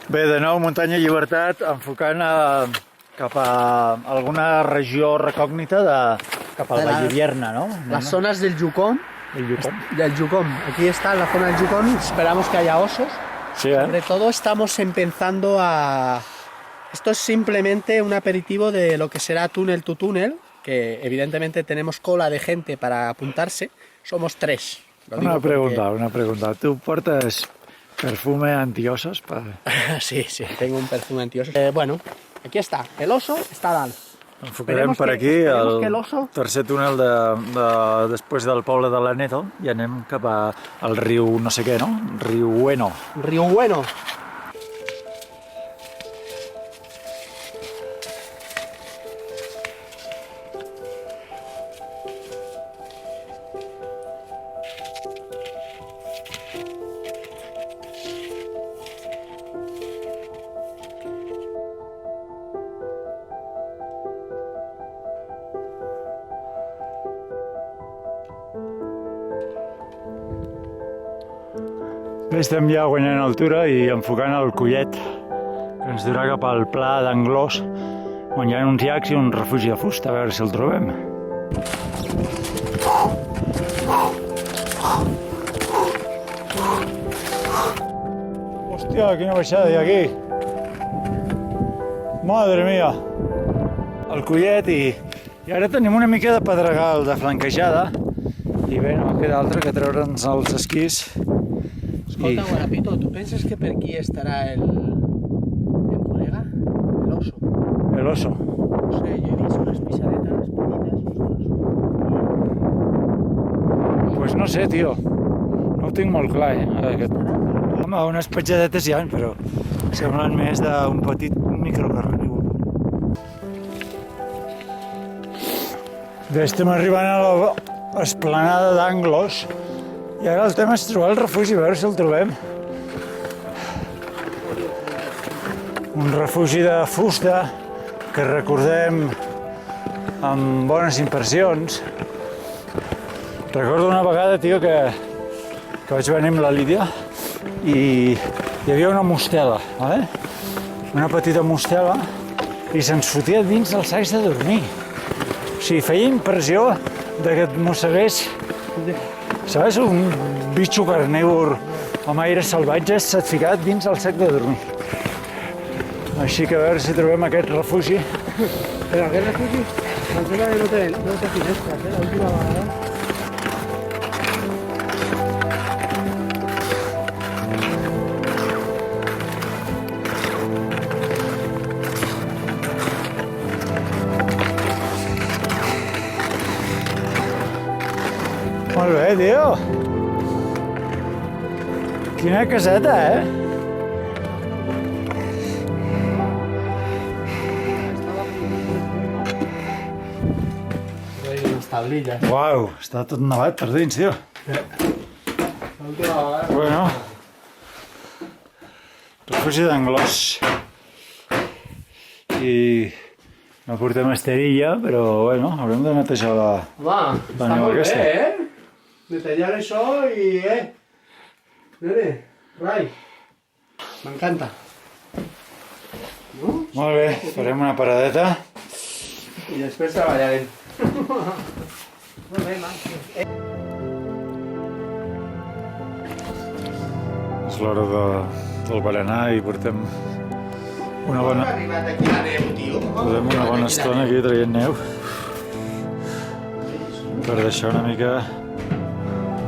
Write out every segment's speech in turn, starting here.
Bé, de nou, muntanya llibertat, enfocant cap a alguna regió recògnita cap a la Vallivierna, ¿no? Las zonas del Yukon. El Yukon. Del Yukon. Aquí está la zona del Yukon. Esperamos que haya osos. Sí, Sobre todo estamos empezando a... Esto es simplemente un aperitivo de lo que será túnel to túnel, que evidentemente tenemos cola de gente para apuntarse. Somos 3. Una pregunta. ¿Tú portas perfume antiosos? Sí, tengo un perfume antiosos. Bueno, aquí está. El oso està dalt. Enfocarem per aquí el tercer túnel després del poble de l'Aneto i anem cap al riu no sé què, no? Riu Bueno. Riu Bueno. Bé, estem ja guanyant altura i enfocant el collet que ens durà cap al pla d'Anglós, on hi ha uns llacs i un refugi de fusta, a veure si el trobem. Hòstia, quina baixada hi ha aquí! Madre mia! El collet i ara tenim una mica de pedregal de flanquejada i bé, no queda altre que treure'ns els esquís. Escolta, Guarapito, ¿tú piensas que por aquí estará el colega? El oso. El oso. No sé, yo he visto unas pisadetas petites. Pues no sé, tio. No ho tinc molt clar, aquest. Home, unes petjadetes hi ha, però semblen més d'un petit microcarnívor. Bé, estem arribant a l'esplanada d'Anglós. I ara el tema és trobar el refugi, a veure si el trobem. Un refugi de fusta que recordem amb bones impressions. Recordo una vegada, tio, que vaig venir amb la Lídia i hi havia una mostela, una petita mostela, i se'ns fotia dins els sacs de dormir. O sigui, feia impressió que et mossegués, saps? Un bitxo carnívor amb aires salvatges s'ha ficat dins el sac de dormir. Així que a veure si trobem aquest refugi. Però aquest refugi, em sembla que no té finestres, l'última vegada. Molt bé, tio. Quina caseta, Unes tablilles. Uau, està tot nevat per dins, tio. L'última vegada. Bueno, refugi d'Anglós. I no portem esterilla, però bueno, haurem de netejar la neu aquesta. Netejar això i, nene, rai. M'encanta. No? Molt bé, farem una paradeta. I després treballarem. Molt bé, Marc. És l'hora del berenar i portem una bona... Ha arribat aquí la neu, tio. Portem una bona estona aquí traient neu per deixar una mica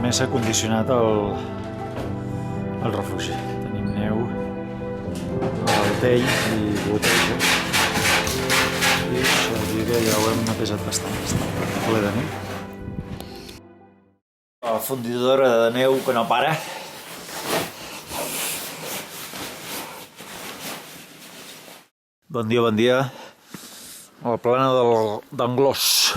més acondicionat el refugi. Tenim neu al tell i goteja. I això vol dir que ja ho hem netejat bastant. Està ple de neu. La fundidora de neu que no para. Bon dia. A la plana d'Anglós.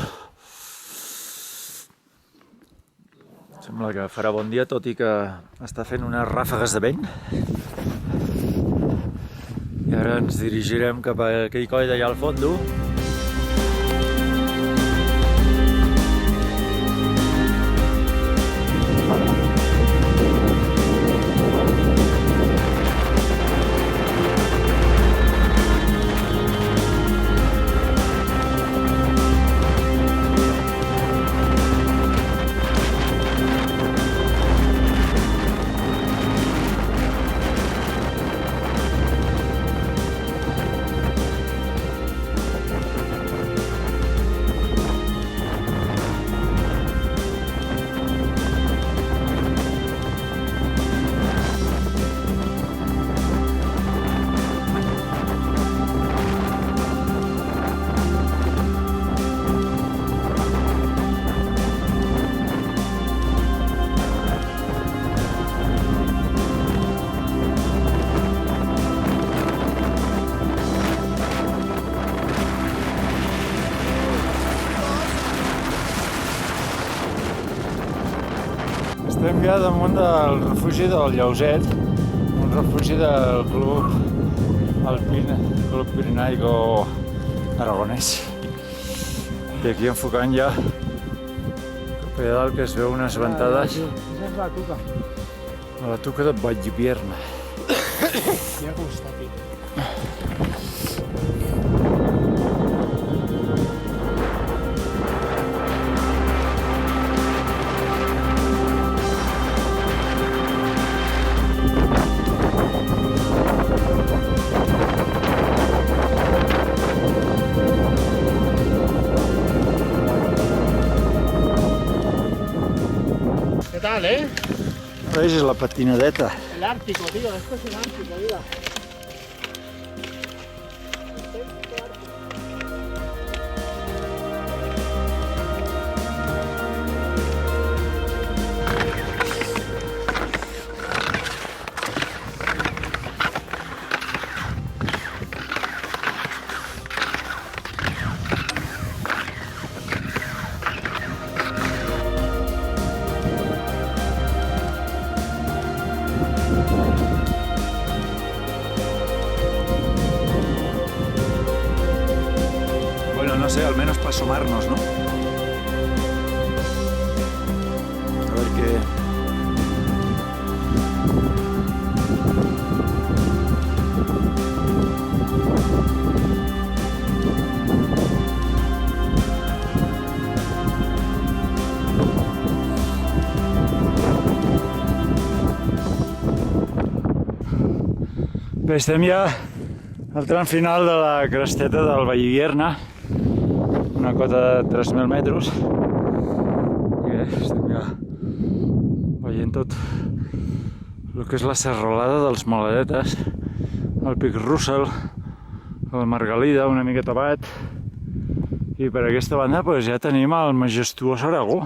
Sembla que farà bon dia, tot i que està fent unes ràfegues de vent. I ara ens dirigirem cap a aquell coll d'allà al fondo. Estem ja damunt del refugi del Lleuset, un refugi del Club Alpine, Club Pirenaico Aragonès. I aquí enfocant ja cap allà dalt, que es veu unes ventades Esa es la tuca. a la Tuca de Vallvierna. Mira cómo está, tío. ¿Qué tal, Veus, és la patinadeta. El Ártico, tío. Esto es el Ártico, mira. Bueno, no sé, al menos para asomarnos, ¿no? A ver qué... Bé, estem ja al tram final de la cresteta del Vallvierna, una cota de 3.000 metres. I bé, estem ja veient tot el que és la serralada dels Maladetes, el Pic Russell, el Margalida una miqueta abat, i per aquesta banda pues, ja tenim el majestuós Aragó.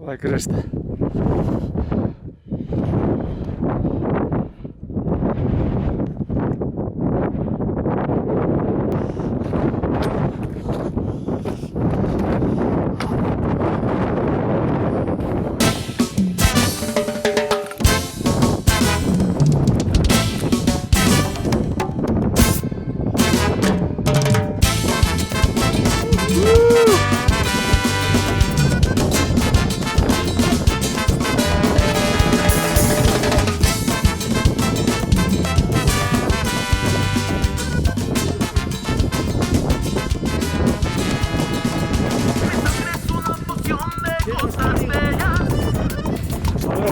La cresta.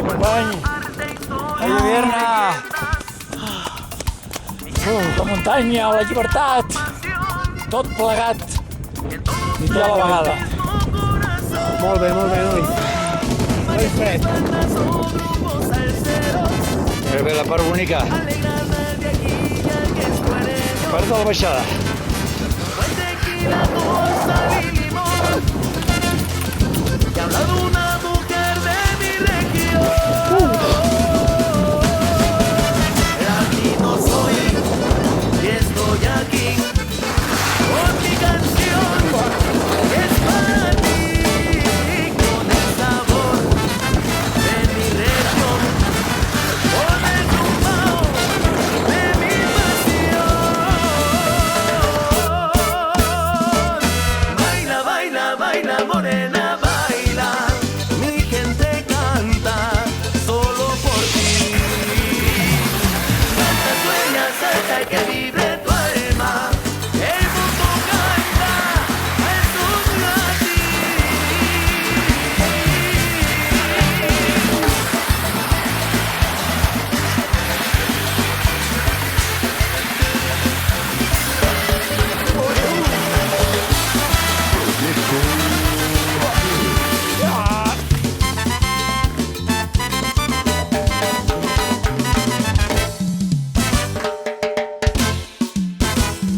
Company, Vallvierna, la muntanya, la llibertat, tot plegat i a la vegada. Molt bé, noi. Molt fred. Bé, la part bonica. Part de la baixada.